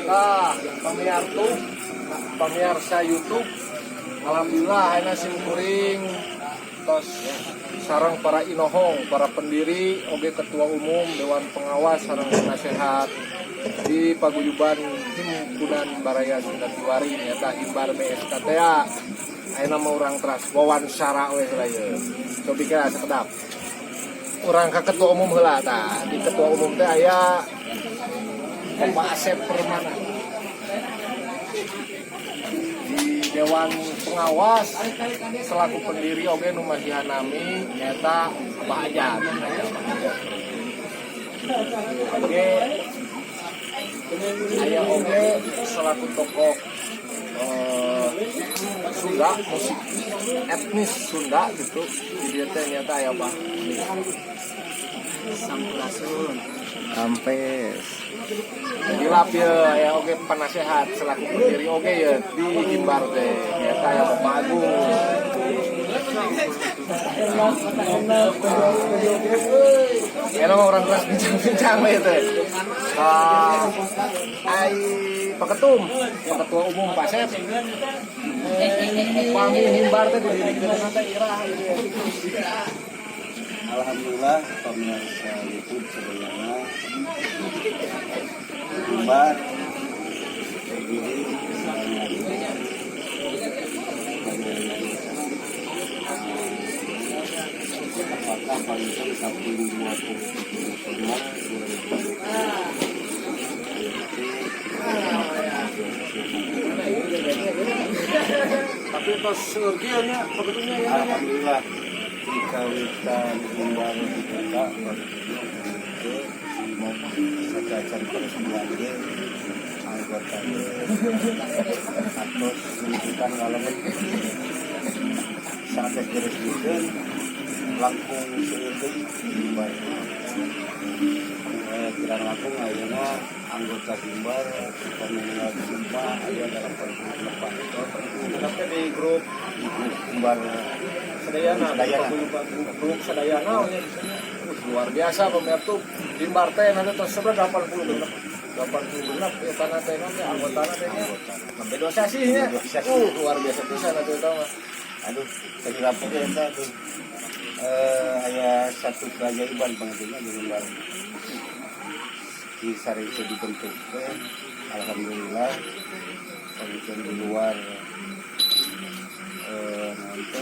Nah, pemirsa YouTube, alhamdulillah ayeuna simkuring tos sareng para inohong, para pendiri oge ketua umum Dewan Pengawas sareng penasehat di paguyuban Himpunan Baraya Sunda Kiwari nyata Himbar BSKTA. Ayeuna mah urang teras wawancara we heula ye. Cobi kira sakedap. Urang ka ketua umum heula tah. Di ketua umum teh aya Bapak Asep Permana. Di Dewan Pengawas selaku pendiri oge nu masihanami nyata Abah Ajat. Oge aya oge selaku tokoh Sunda, musik etnis Sunda gitu. Di teh nyata aya Pak Sampurasun Ampes. Gilap ya, aya oge penasehat selaku pendiri oge ya di Himbar teh nyata aya Bapak Agung. Enak orang kelas bincang-bincang itu. Pak Ketum, Pak Ketua Umum Pak Sep. Pami Himbar teh didirikeun teh irah. Alhamdulillah pemirsa YouTube sebenarnya Himbar berdiri apakah paling sampai 20 November 2020. Tapi pas surgianya sebetulnya ya. Alhamdulillah dikawitan Himbar dibuka ke sejajan peresmiannya anggotanya atau menunjukkan walaupun saat diresmikan langkung seueuh Himbar kirang langkung ayeuna anggota Himbar pemenang semua aya dalam 48 Tapi di grup Himbar Sadayana, grup Sadayana luar biasa pemirsa Himbar teh nanti terus seberapa 80 genep ya tanah teh nanti anggotana teh sampai dosasinya luar biasa pisan atuh tau mah. Aduh, tadi lapor ya tuh aya satu keajaiban pentingnya di Himbar di sari itu dibentuk alhamdulillah pengisian di luar nanti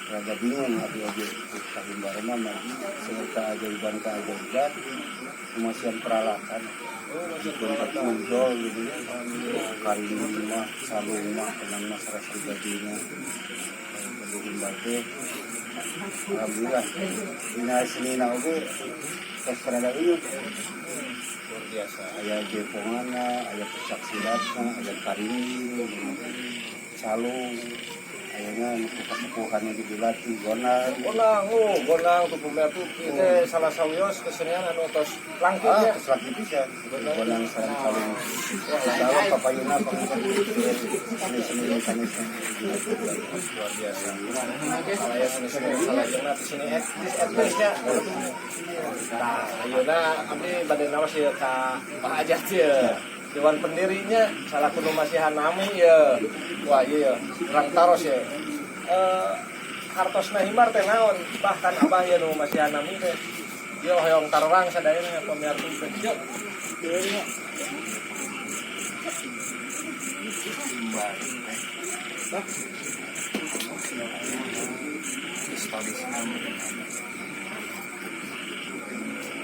rada bingung objek Himbarana lagi serta keajaiban kemasian peralatan bentuk muncul gitu ya karimah salungmah tenang masyarakat pribadinya di Himbar alhamdulillah dina senina oge tos rada uyuh Luar biasa. aya jepongana aya pesaksilatna aya karimah calung ayana kesepuhannya dilatih gonang tuh pemirsa ini salah sawios kesenian anu tos langkung ya. Terus lagi bisa gonang sareng calung kalau papayuna seni mekanisme Luar biasa. Kalau ya seni salah jenat sini etnisnya. Nah, ayeuna abdi bade nawas ya ka Pak Ajat ya. Dewan pendirinya salah kudu masihan nami ya. Wah iya ya, urang taros ya. Hartosna Himbar teh naon? Bahkan abah ya nu masihan nami teh. Dia hoyong tarorang sadayana pemirsa teh. Himbar historisnya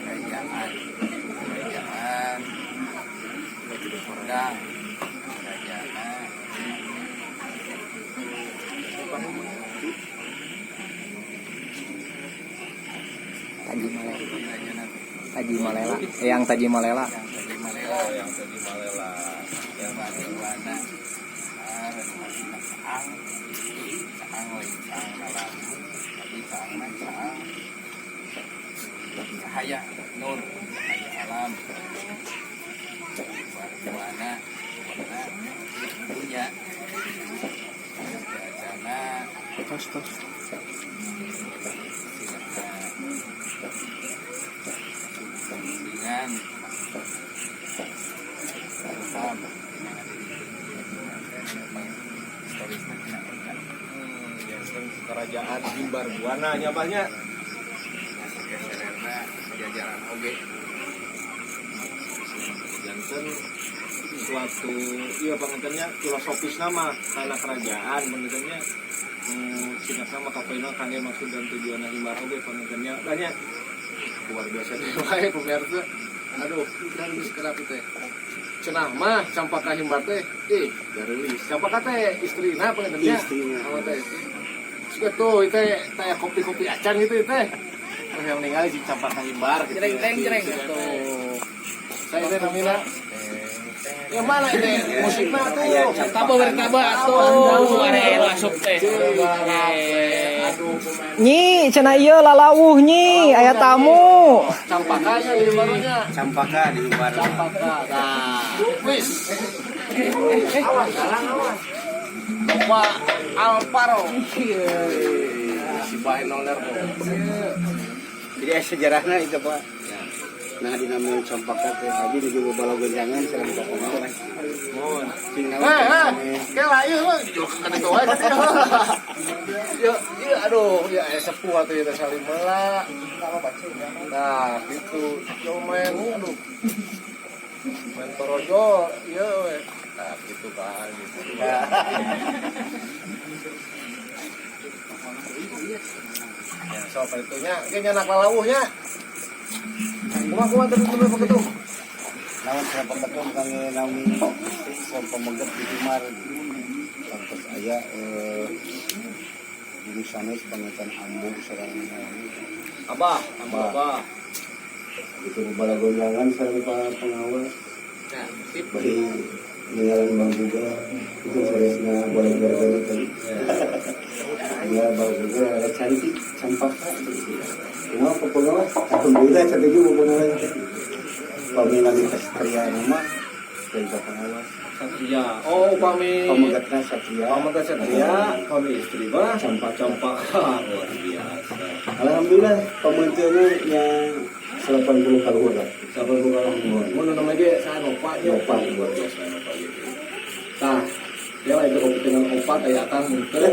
kerajaan Kordang kerajaan Taji Malela, yang Taji Malela yang Warna cahaya nur cahaya alam warna punya wacana dengan himbar buana nya banyak sekerena jajaran oge janten suatu iya pangantennya filosofis nama karena kerajaan pangantennya singkat nama kapoina kangge maksud dan tujuan himbar oge pangantennya banyak luar biasa wae pemirsa aduh kan geus kerap teh cenah mah campaka himbar teh garulis campaka teh istrina pangantennya sama teh tuh itu teh kopi-kopi acan gitu teh yang meninggal si campaka himbar gitu Jereng gitu saya teh namina yang mana ini musiknya tuh Kaba tuh are masuk teh. Nyi, cenah ieu lalauh nyi, aya tamu. campakanya di barunya Campaka di Himbar. campaka nah wis awas Bapak Alvaro si bae noler Jadi sejarahnya itu Pak. Nah di namanya Campaka teh abi juga bala gonjangan sareng bapak mah. mohon Sing naon kela ieu mah dijual ka kitu wae ya iya aduh ya sepuh atuh teh saling meula nah gitu yo main aduh main torojo ieu we nah gitu kan gitu ya so itunya ge nyanak lalauhnya kumaha teh dulu begitu naon sareng peketum kangge naumi sareng pemegat di Himbar. Sampai aya di sanes pangetan ambu sareng abah itu bala gonjangan sareng pengawas. nah tip Bari ninggalan Bang juga itu saresna boleh gara-gara tadi. Ya Bang juga cantik Campaka. Cuma pokoknya alhamdulillah cantik juga benar. Pamina di Satria nama perintah pengawas. Satria oh pami Pemegatna Satria. Pamegat Satria, kami istri mah campaka luar biasa. Alhamdulillah pementernya yang 80 kali lah. Sabar bukan mun nama ge saya Nova Nova. luar biasa Nova gitu. Tah, dia lagi kopi dengan opat aya Akang muter.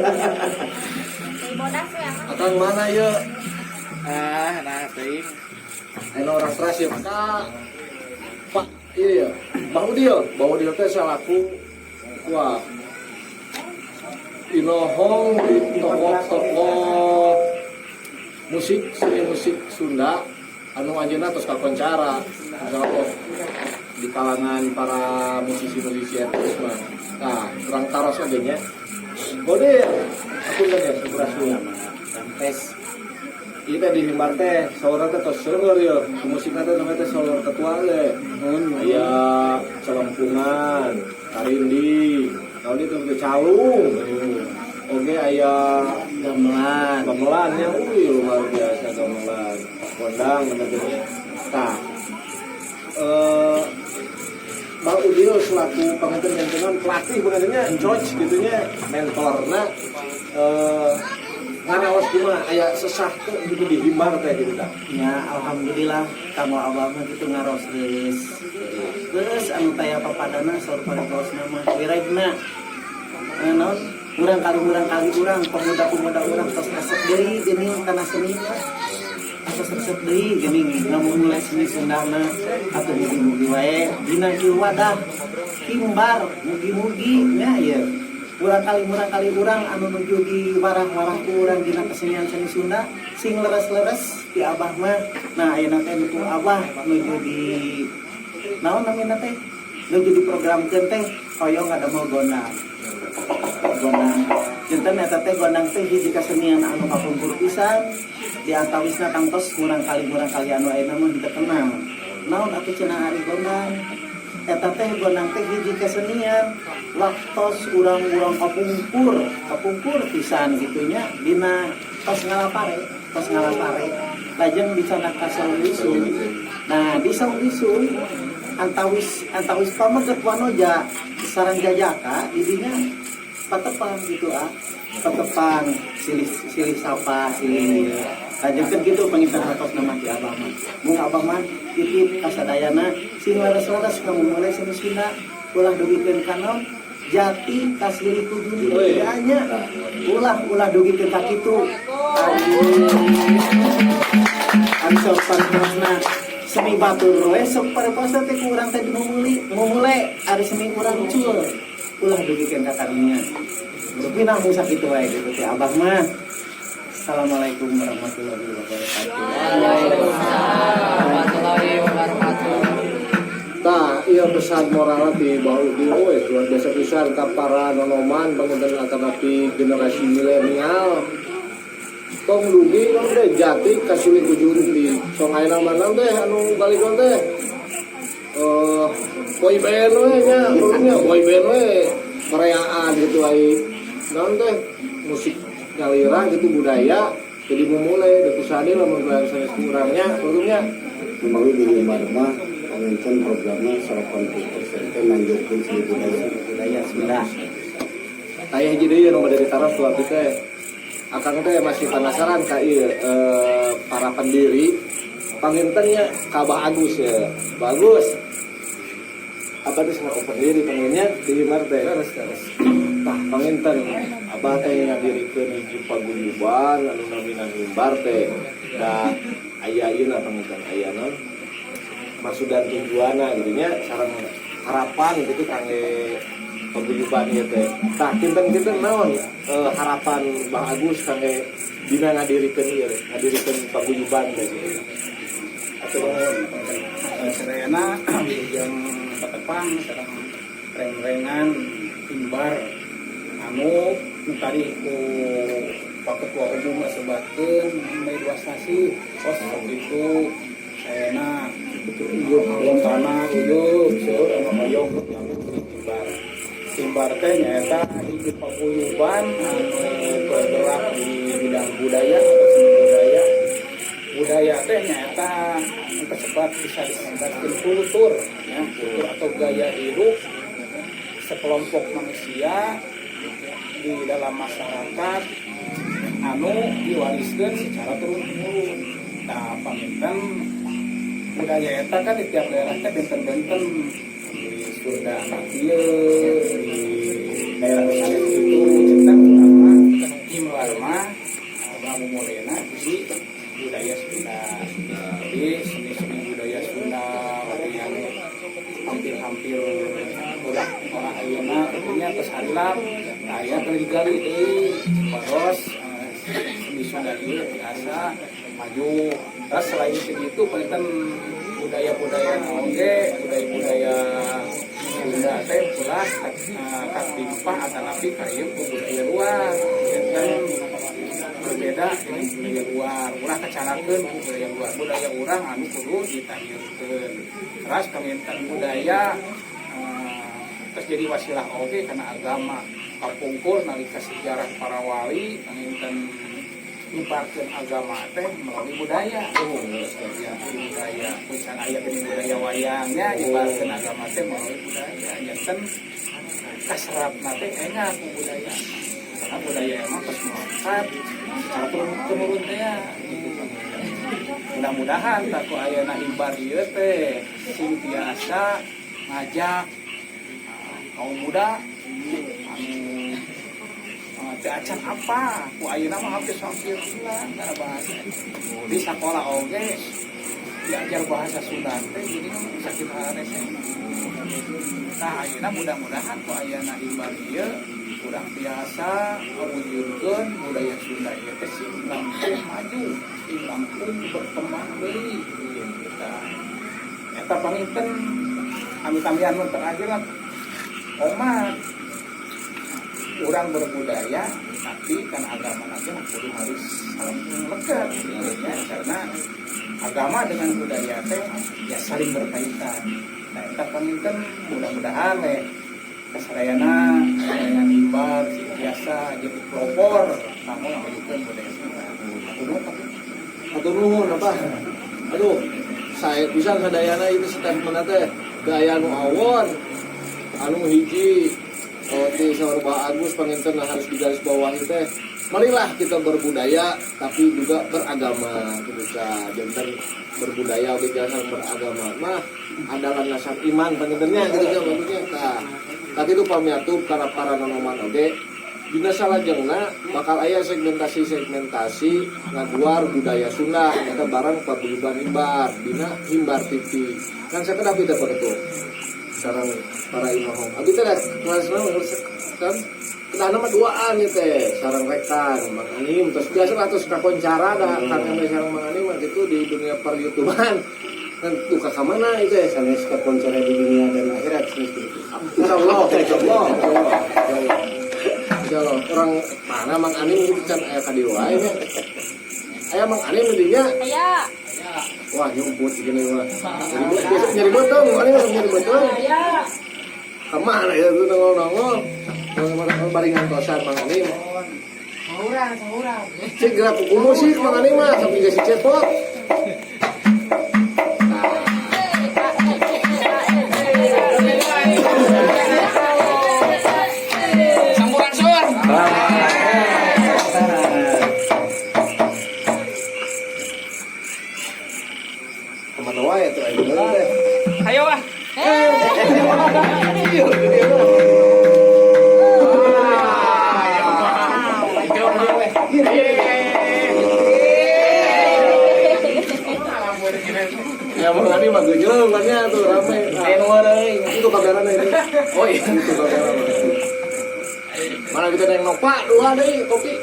Akang mana ye? Nah teuing. Anu orang teras ya Pak iya Bang Udil teh salaku wah inohong di toko musik seni musik Sunda anu anjeunna tos kakoncara misalnya di kalangan para musisi-musisi etnis mah nah kurang taros oge nya bode aku kan ya seberasnya tes itu di Himbar teh saudara teh tos seueur ya musikna teh namanya teh saudara ketua ge aya Celempungan Karindi tahun itu teh calung oge aya gamelan yang luar biasa gamelan kondang namanya tah Bang Udil selaku pengantin maintenance pelatih pengantinnya coach gitunya mentorna ngaraos kumaha aya sesah teh gitu di Himbar teh gitu tah. Ya alhamdulillah kamu abah mah kitu ngaros geus anu taya papadana saur parengtos nama wiregna naon urang kali urang pemuda urang tos resep deui geuning kana seni tos resep deui geuning namun mulai seni Sundana atuh mugi-mugi wae dina ieu wadah Himbar mugi-mugi nya ieu urang kali urang anu nuju di warang-warang ku urang dina kesenian seni Sunda sing leres-leres di abah mah nah ayeuna teh dukung abah nuju di naon namina teh nuju di programkeun teh hoyong ngadamel gondang janten eta teh gondang teh hiji kesenian anu kapungkur pisan di antawisna tangtos urang kali anu ayeuna mah diterkenal naon atuh cenah ari gondang eta teh gondang teh hiji kesenian waktos urang-urang kapungkur pisan gitunya dina tos ngalapare lajeng dicanak ka Sawisun. Nah di Sawisun antawis pamegat wanoja sareng jajaka didinya patepang gitu patepang silih sapa silih lajengkeun gitu panginten hartos nama ti abah mah mun abah mah titip kasadayana sing leres-leres kamu mulai seni Sunda ulah duwikeun kanon jati kasih itu dunianya ulah dugi ke kaki itu ansor pantasna semi batur we sok pada posa teh kurang teh memulai ada semi kurang cul ulah dugi ke kakadinya tapi namun sakit wae gitu teh abah mah. Assalamualaikum warahmatullahi wabarakatuh. warahmatullahi wabarakatuh. Nah, iya pesan moral di bawah di luar biasa pisan ka para nonoman bangun alternatif generasi milenial. Tong dugi non deh jati kasih kujunti. Song ayeuna mana teh anu baligon teh. Boy band we nya, urutnya boy band we perayaan gitu ai. Non teh musik nyalira gitu budaya jadi memulai dari sana lamun bahasa kurangnya urutnya memang di rumah mengenai programnya 80% lanjutkan seni budaya sudah kayak jadi ya nomor dari taraf tua teh akan teh masih penasaran ka para pendiri pangintennya Kabah Agus ya bagus apa itu sama pendiri pengennya di Marte tah panginten abah teh ngadirikeun hiji paguyuban anu namina mimbar teh da aya ieu na panginten aya non maksud dan tujuanna gitu nya sareng harapan gitu kangge paguyuban ieu teh tah kinten-kinten naon harapan Bang Agus kangge dina ngadirikeun ieu ngadirikeun paguyuban teh atau serena yang petepang sedang reng-rengan timbar anu tadi ku Pak Ketua Umum sebatkeun Mei 2 stasi pos itu serena belum tanah uyuh seueur anu hoyong timbar teh nyaeta hiji paguyuban anu bergerak di bidang budaya atau seni budaya teh nyaeta tersebar bisa disambatkeun kultur ya kultur atau gaya hidup sekelompok manusia di dalam masyarakat anu diwariskan secara turun-temurun. Nah, paminten budaya eta kan di tiap daerah teh benten-benten di Sunda Makieu di daerah misalnya itu cerita utama Imlar mah Bang Mulena di budaya Sunda. Jadi seni-seni budaya Sunda yang hampir-hampir udah orang ayeuna tentunya kesalap aya gali deui terus seni Sunda ieu biasa maju. Terus selain itu penelitian budaya-budaya oge budaya Sunda teh ulah katimpah atanapi ka ieu budaya luar enten berbeda dengan budaya luar ulah kacalakeun ku budaya urang anu kudu ditahirkeun. Terus kaminten budaya terus jadi wasilah oge karena agama kapungkur nalika sejarah para wali kaminten nyebarkeun agama teh melalui budaya. Ya, budaya misalnya aya gini budaya wayangnya nyebarkeun agama teh melalui budaya. Janten kasratna teh enggak ku budaya. Karena budaya emang terus melekat secara turun-temurun teh ya. Mudah-mudahan taku ayeuna ibar ieu teh sing biasa ngajak kaum muda anu teh acan apa ku ayeuna mah hampir hilang kana bahasa di sekolah oge diajar bahasa Sunda teh jadi sakit harese. Nah ayeuna mudah-mudahan ku ayeuna ibar ieu kurang biasa mewujudkeun budaya Sunda ieu teh sing langkung maju, sing langkung berkembang deui kita. Eta panginten kami-kami anu terakhir umat orang berbudaya tapi kan agama nanti kudu harus saling lekat ya, karena agama dengan budaya teh ya saling berkaitan. Nah eta panginten mudah-mudahan kasarayana imbar biasa jadi pelopor namun ngajukeun budaya Sunda. Atur nuhun apa? Aduh, saya bisa sadayana itu statement teh gaya nu awon anu hiji di Sorba Agus panginten harus digaris bawahi teh. Marilah kita berbudaya tapi juga beragama gitu sa. Janten berbudaya oge jasa beragama mah adalah nasab iman pangintennya gitu kan maksudnya. Tah tapi itu pamiatup karena para nanoman oge dina salajengna bakal aya segmentasi ngaduar budaya Sunda eta barang paguyuban himbar dina himbar TV kan sakedap kita begitu sareng para inohong abi teh kelasna kan kedana mah duaan ieu teh sareng rekan Mang Anim terus biasa atus kakoncara da kan sareng Mang Anim gitu di dunia per-YouTubean kan tuh ka mana itu ya sanes kakoncara di dunia dan akhirat seperti itu. insyaallah insyaallah orang mana Mang Anim itu can aya ka dieu wae aya Mang Anim dinya Aya. wah nyumput gini mah nyari botong Mang Anim nyari botong kemana ya tuh nongol-nongol baringan kosan Mang Anim saurang cek gerak kuku musik Mang Anim mah sampai gak si cepot Sampurasun. kemana wae tuh ayo bener deh Ayo ah. ya Mang Anim mah geujeung bannya tuh rame itu kabaran ini oh iya itu kabaran mana kita yang nopa dua deh kopi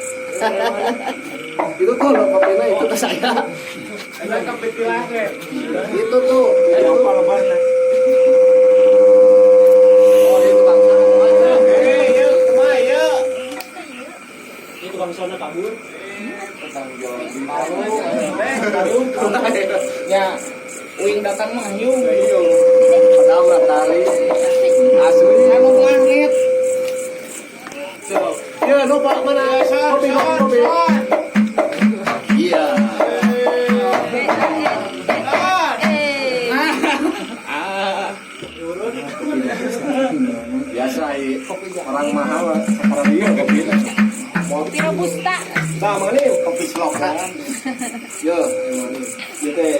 itu tuh lo kopinya itu ke saya Ada kepetilah deh. itu tuh Ada apa lebarnya? oh itu bang Yuk, kemana yuk? Itu bangsana kabur. Ya, uing datang mah hiung. padahal mah tari asli Anu langit. ya nopa mana kopi kopi iya biasa orang mahal orang dia kopi Kopi robusta. nah Mang Anim kopi selokan ya Mang Anim ieu teh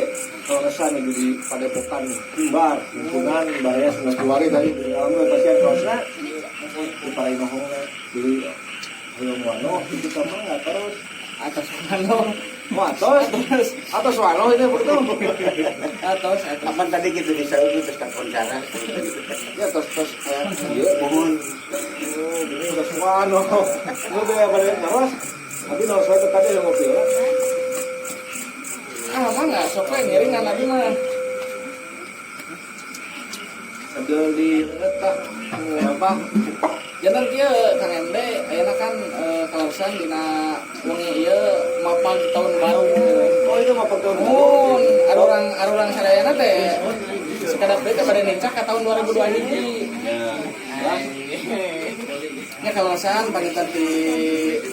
kalau kesan jadi padepokan himbar lingkungan bahaya Sunda Kuari tadi alhamdulillah pasien prosna di para inohong di hayong wano itu sama nggak terus Atas wano. atas wano ini betul Atas. Kapan tadi gitu bisa terus kakoncara. ya terus iya mohon ini atas wano lu tuh ya pada terus tapi nol saya tadi yang ngopi ya Ah, mah enggak sok we ngiringan abi mah. sambil diletak apa Jantan kieu Kang Ende ayeuna kan kalasan dina wengi ieu mapal tahun baru. oh itu mah pertama Mun arurang sadayana teh sekadap deui pada nincak ka tahun 2021. Nya kalasan pangitan di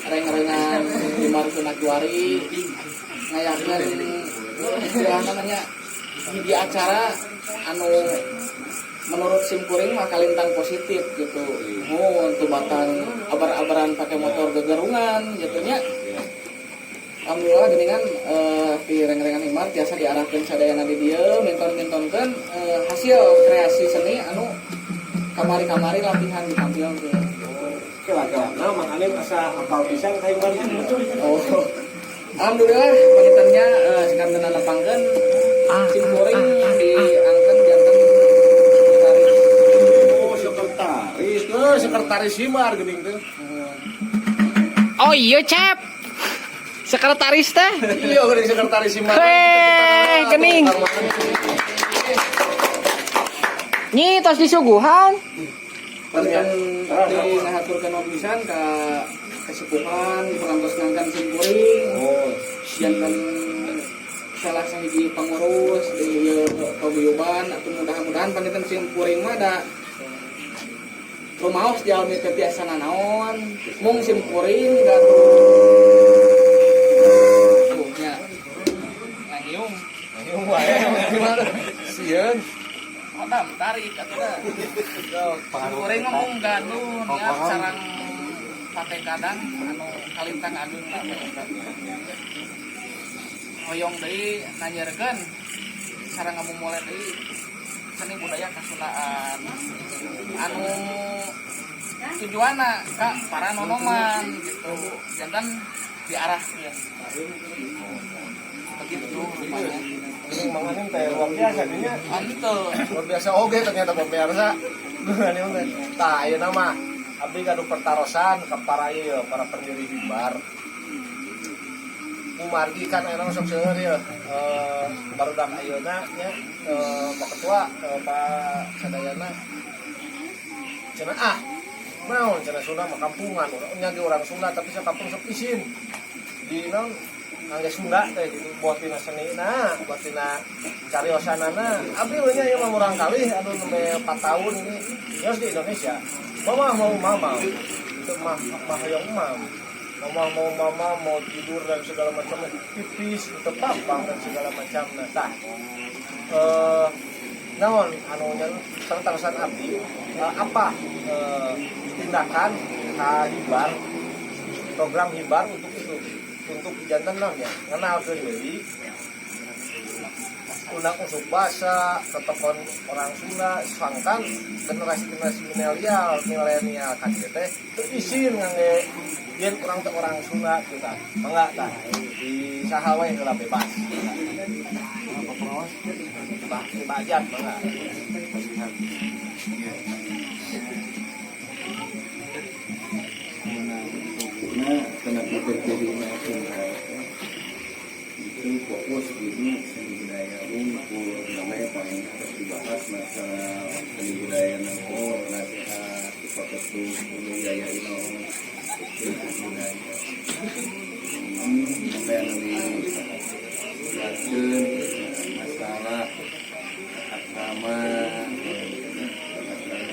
reng-rengan di Martuna Juari ngayakeun istilahna namanya di acara anu menurut simkuring mah kalintang positif gitu. Untuk batan abar-abaran pakai motor gegerungan gitu nya. Alhamdulillah geningan di reng-rengan Himar biasa diarahkeun sadayana di dieu minton-mintonkeun hasil kreasi seni anu kamari-kamari latihan ditampilkeun. nah Mang Anim asa hafal pisan ka himbar Oh. Alhamdulillah pangitannya sekarang nepangkeun simkuring diangkeun janten sekretaris himar geuning teh Oh iya Cep. Sekretaris teh. iya geuning sekretaris himar Gening. Nyi tos disuguhan. Pangitan di ngahaturkeun pisan ka kesepuhan parantos ngangkan simkuring. oh Janten salah sahiji pengurus di paguyuban atau mudah-mudahan pangitan simkuring mah da rumaos jalmi teh tiasa nanaon mung simkuring gatu tuh nya ngangiung wae gimana sieun Madam tarik atuh simkuring mah mung gadun ya sareng pate kadang anu kalintang agung hoyong deui nanyeurkeun sareng ngamumule deui seni budaya Kasundaan anu tujuanna ka para nonoman gitu jantan diarahkeun begitu rupanya. Ini manganing teh luar biasa dinya. Antu Luar biasa oge ternyata pemirsa. Ini teh. Tah ayeuna mah abdi kadu pertarosan ka para ieu para pendiri Himbar. Kumargi kan ayeuna sok seueur ieu. Barudak ayeuna nya Pak Ketua Pak Sadayana. Cenah naon cenah Sunda mah kampungan nya ge urang Sunda tapi sakampung sok isin. Di naon angge Sunda teh gitu buat tina senina buat tina cariosanana abdi we nya ieu mah urang kali anu nembe 4 tahun ini geus di Indonesia mama itu mah hoyong mama mau tidur dan segala macam pipis itu papang dan segala macam nah tah naon anu nya tangtasan abdi apa tindakan ka Himbar program Himbar untuk itu untuk jantan non ya kenalkeun deui undang usuk bahasa tetepon orang Sunda sangkan generasi milenial kan teh teu isin ngangge yen orang Sunda kita mangga tah di saha wae heula bebas dibajak mangga Nah, kenapa terjadinya itu fokus ini seni budaya unggul namanya paling harus dibahas masalah seni budaya nangko nasihat sesuatu budaya ino budaya sampai nanti dijelaskan masalah agama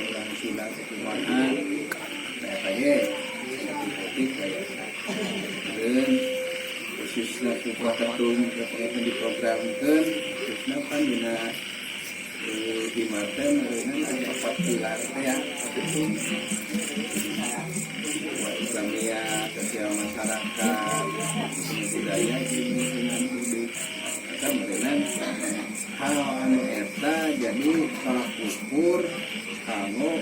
orang Sunda kekuatan katanya kayak dan khususnya sebuah ketum yang diprogramkan khususnya kan dina di Marten ada 4 pilar ya buat Islamia sosial masyarakat budaya lingkungan hidup kita merenang hal anu eta jadi tolak ukur kanggo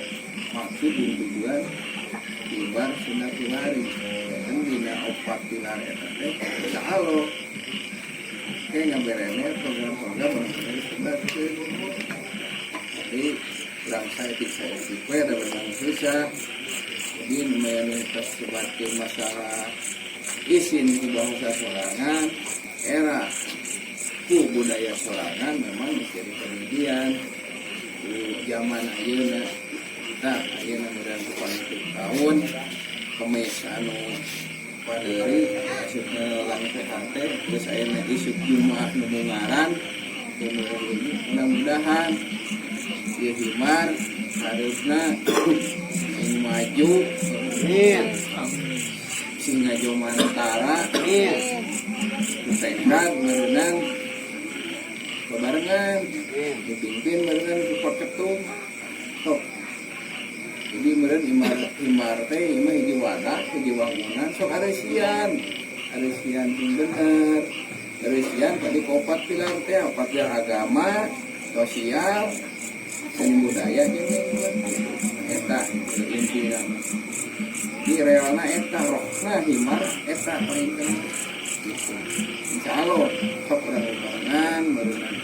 maksud dan tujuan Himbar Sunda Kilari dan dina 4 pilar eta teh insya Allah kayak ngaberennya program-program yang sebagai jadi kurang saya ada berang susah jadi namanya sebagai masalah izin ke bahasa sorangan era budaya sorangan memang menjadi penelitian zaman ayeuna nah ayeuna modern 20 tahun kemis anu paderi maksudnya langkah hante terus ayeuna isuk Jumat nu ngaran mudah-mudahan ieu Himbar harusna ing maju singa Jomantara tekad merenang bebarengan dipimpin barengan support ketum sok jadi meureun Himbar teh imah hiji wadah hiji wangunan sok areusian pun bener areusian tadi kopat pilar teh 4 pilar agama sosial seni budaya jeung eta intina di realna eta rohna Himbar eta paling penting gitu. Insyaallah sok urang barengan barengan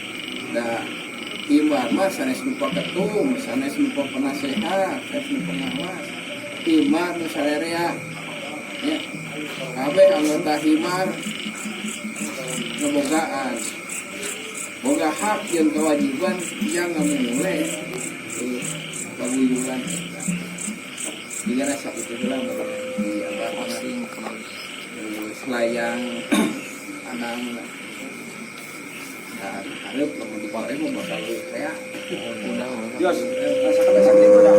da Himbar mah sanes lupa ketum sanes lupa penasehat sanes lupa pengawas Himbar nu sarerea ya kabeh anggota Himbar ngebogaan boga hak jeung kewajiban yang ngamulai paguyuban jika rasa itu dalam di asing selayang anang dan harap namun di Korea mau bakal kayak Jos rasakan sakit udah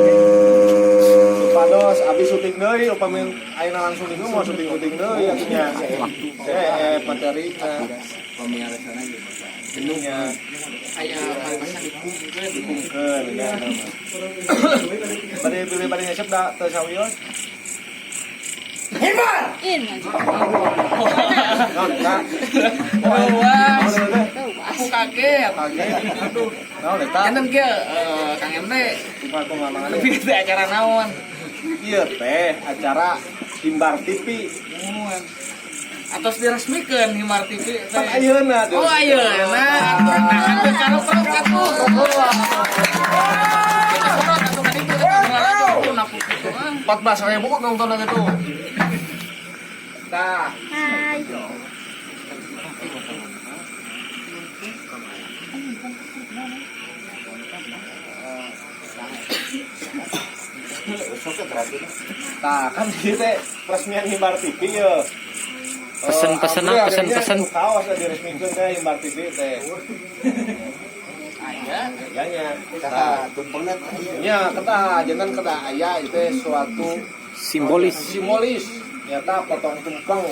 pados abis syuting deui upami ayeuna langsung itu mau syuting deui atunya materi pemiarasana jenuhnya aya bahasa dipungkeun ya bade pilih bade nyesep da teu sawios In. non ka Tewas. kaget. Aduh, naon eta? Enten kieu Kang Emre, Kumaha ngomongna? tapi teh acara naon? Ieu teh acara Himbar TV. Atos diresmikeun Himar TV teh. Kan ayeuna tuh. Oh ayeuna. Nah, atuh karo prok atuh. Kita prok atuh kan itu atuh napu kitu mah. 14.000 kok nonton gitu. Tah, Hai. tah kan ieu teh resmian Himbar TV ya. Pesen-pesenan, pesen-pesen. Kaos diresmikeun teh Himbar TV teh. Aya. Ayanya. Kakak tumpengnya Nya kedah jangan kedah aya itu teh suatu Simbolis. simbolis nyata potong tumpeng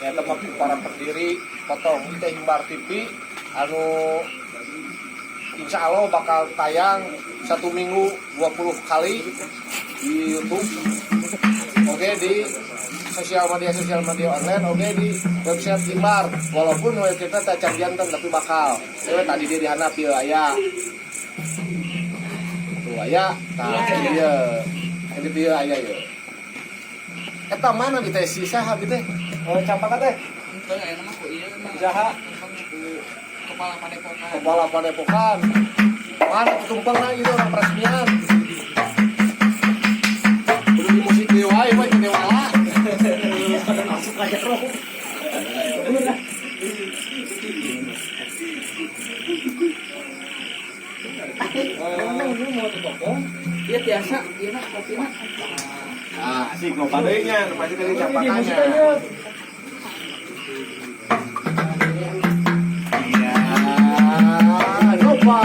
nyata mah para pendiri potong itu Himbar TV anu insya Allah bakal tayang 1 minggu 20 kali di YouTube, oke di sosial media online, oke di website Himbar. Walaupun website tak jantan tapi bakal. Tadi dia dihanap ya aya. Tuh aya, tah dia. Ini dia aya ya. Eta mana di teh sisa habis teh? Campak teh. Teu aya mah ku ieu mah. Jaha. Kepala Padepokan. Kepala Padepokan. Mana tumpengna itu orang peresmian. Udah di musik dewa, ieu mah dewala. Ieu biasa, ieu mah kopina. Nah, si kopadenya, pasti tadi campakannya. Iya, coba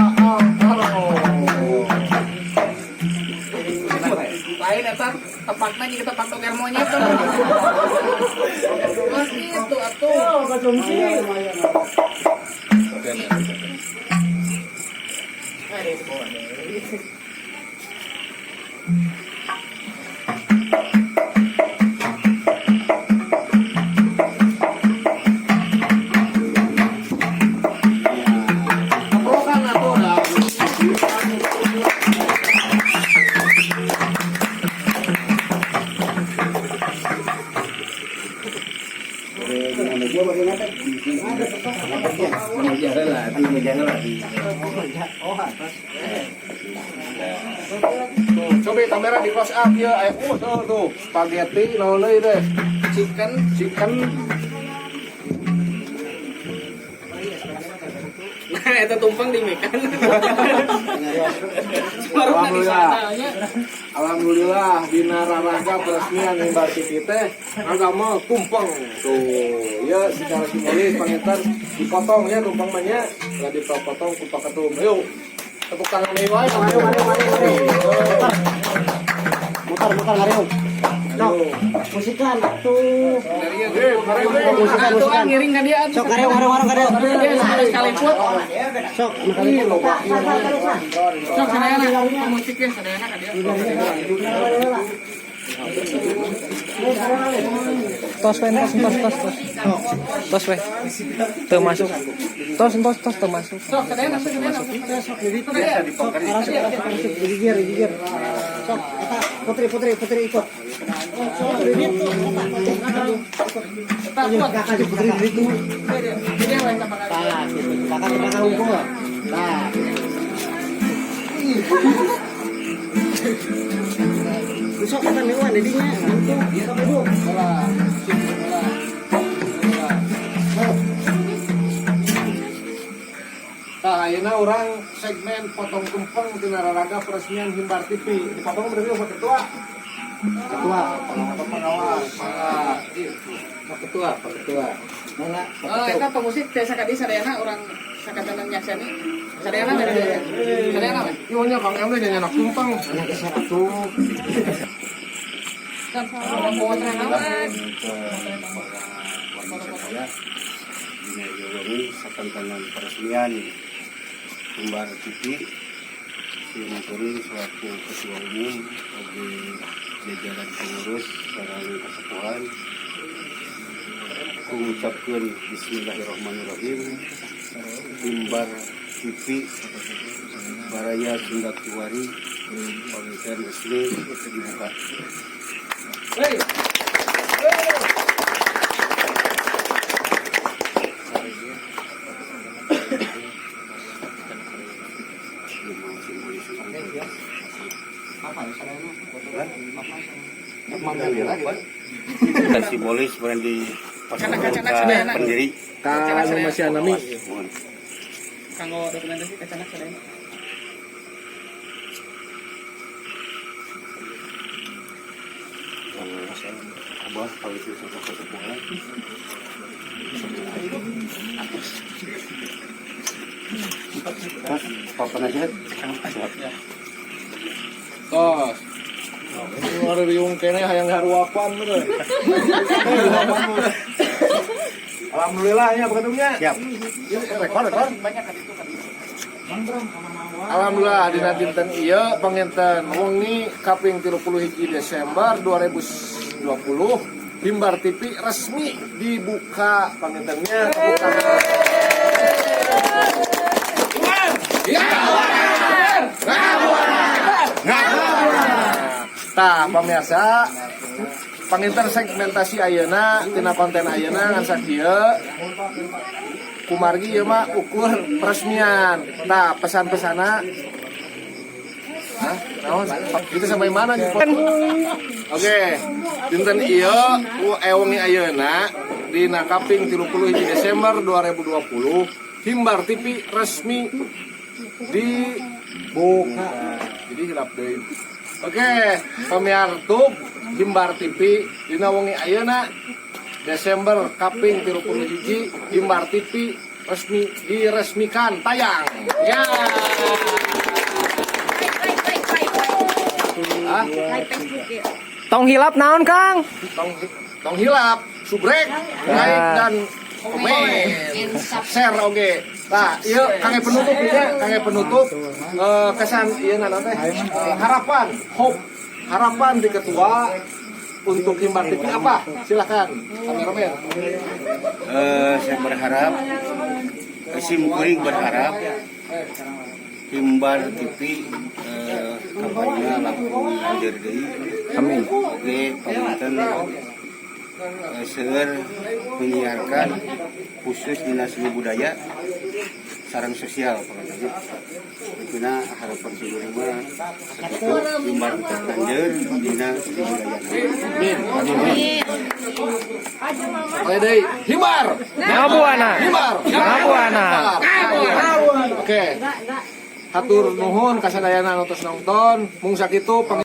Lain eta tepakna jeung tepak toker monyet. Mas itu atuh. Konsumsi. Coba kamera di close up ya, tuh spaghetti nolai deh, chicken. Eta tumpeng di mikan. Alhamdulillah dina raraga peresmian Himbar TV teh agama tumpeng tuh ya secara simbolis pangitan dipotong ya tumpeng banyak lah dipotong ku paketum yuk tepuk tangan nih wae mari Mutar ngariung. Sok, musikan atuh. Atuh kan ngiring ka dia. Sok ngariung ka dia. Dia sekali put. Sok, Sok sadayana musiknya sadayana ka dia. Tos we, tos. Tos we. Teu masuk. Tos teu masuk. Sok sadayana. sok digigir. Sok, eta putri ikut. Sok itu. Kakak putri itu. Dia wae tapak. Nah, gitu. Kakak terbakar hukum. Nah. Besok kita lewat dedinya. Sok ibu. Nah, ayeuna orang segmen potong tumpeng tina raraga peresmian Himbar TV. Dipotong berarti apa ketua? Pengawas. Pak ketua. Mana? Eta pemusik teh sakadi sadayana urang sakadanan nyaksani. Sadayana we. Sadayana we. Ieu nya Kang Emre nya anak tumpeng. Anak geser atuh. Kan bawa terang saya Dina Yowani sakantanan peresmian Himbar TV Simuturi selaku ketua umum bagi jajaran pengurus sareng kasepuhan mengucapkan Bismillahirrahmanirrahim Himbar TV Baraya Sunda Kiwari penelitian resmi dibuka. Dan simbolis kemudian dipasangkan pendiri. Kalau masih anami. Kanggo dokumentasi kacanak sadaya. Abah kalau itu satu kesepuhan. Papa nasihat. Tos. Ini ada riung kene hayang haruapan bener. Alhamdulillah ya begitu Siap. rekor. Alhamdulillah dina dinten ieu panginten wengi kaping 31 Desember 2020 Himbar TV resmi dibuka pangintennya buka. Tah pemirsa panginten segmentasi ayeuna tina konten ayeuna ngan sakieu kumargi ieu mah ukur peresmian. Tah pesan-pesana naon itu sampai mana nih? Oke, dinten ieu wengi ayeuna dina kaping 31 Desember 2020 Himbar TV resmi dibuka. Jadi hilap deui. Oke, pamirsa Himbar TV dina wengi ayeuna Desember kaping 31 Himbar TV resmi diresmikan tayang. Ya. Like Facebook ya. Tong hilap naon Kang? Tong hilap, subrek, like dan komen, share oge. Nah, ieu kangge penutup ya, kangge penutup kesan ieu nana teh harapan, hope, harapan di ketua untuk Himbar TV apa? Silakan, kameramen. Saya berharap Sim Kuring berharap Himbar TV kampanye laku lanjut deui. Amin. Oke, pamunten seueur menyiarkan khusus Dinas Seni Budaya sareng sosial pokoknya. Dina harapan seueur mah sakitu Himbar tetep lanjut dina seni budaya. Amin. Oke deui, Himbar. Ngabuana. Himbar. Ngabuana. Oke. Hatur nuhun kasadayana nonton mung sakitu